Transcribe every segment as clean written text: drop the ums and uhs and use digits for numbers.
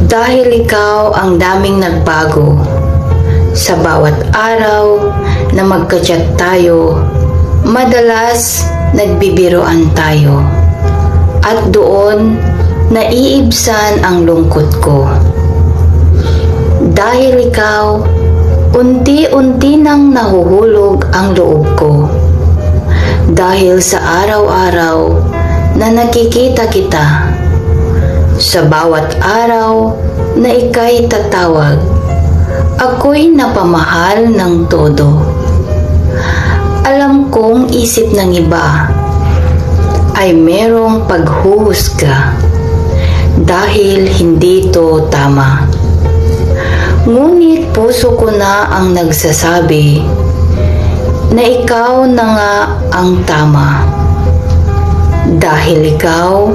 Dahil ikaw ang daming nagbago. Sa bawat araw na magka-chat tayo, madalas nagbibiroan tayo. At doon, naiibsan ang lungkot ko. Dahil ikaw, unti-unti nang nahuhulog ang loob ko. Dahil sa araw-araw na nakikita kita, sa bawat araw na ika'y tatawag, ako'y napamahal ng todo. Alam kong isip ng iba ay merong paghuhusga dahil hindi ito tama. Ngunit puso ko na ang nagsasabi na ikaw na nga ang tama. Dahil ikaw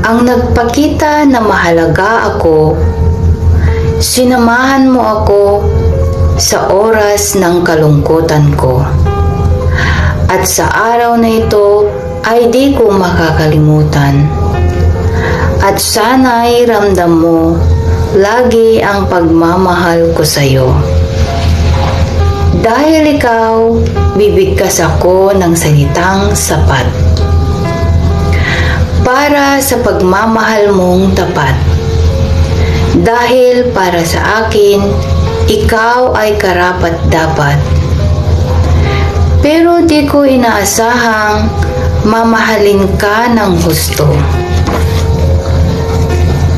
ang nagpakita na mahalaga ako, sinamahan mo ako sa oras ng kalungkutan ko. At sa araw na ito ay di ko makakalimutan. At sana'y ramdam mo lagi ang pagmamahal ko sa iyo. Dahil ikaw, bibigkas ako ng salitang sapat para sa pagmamahal mong tapat. Dahil para sa akin, ikaw ay karapat-dapat. Pero di ko inaasahang mamahalin ka ng husto.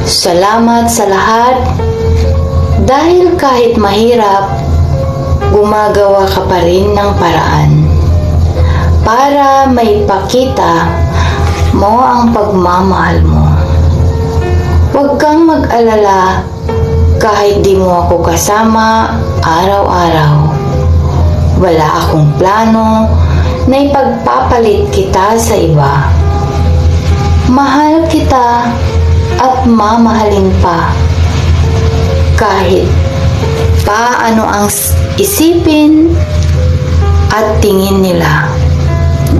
Salamat sa lahat, dahil kahit mahirap, gumagawa ka pa rin ng paraan para maipakita mo ang pagmamahal mo. Huwag kang mag-alala kahit di mo ako kasama araw-araw. Wala akong plano na ipagpapalit kita sa iba. Mahal kita at mamahalin pa. Kahit paano ang isipin at tingin nila.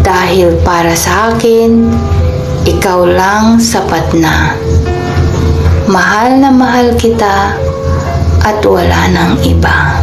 Dahil para sa akin, ikaw lang sapat na. Mahal na mahal kita at wala nang iba.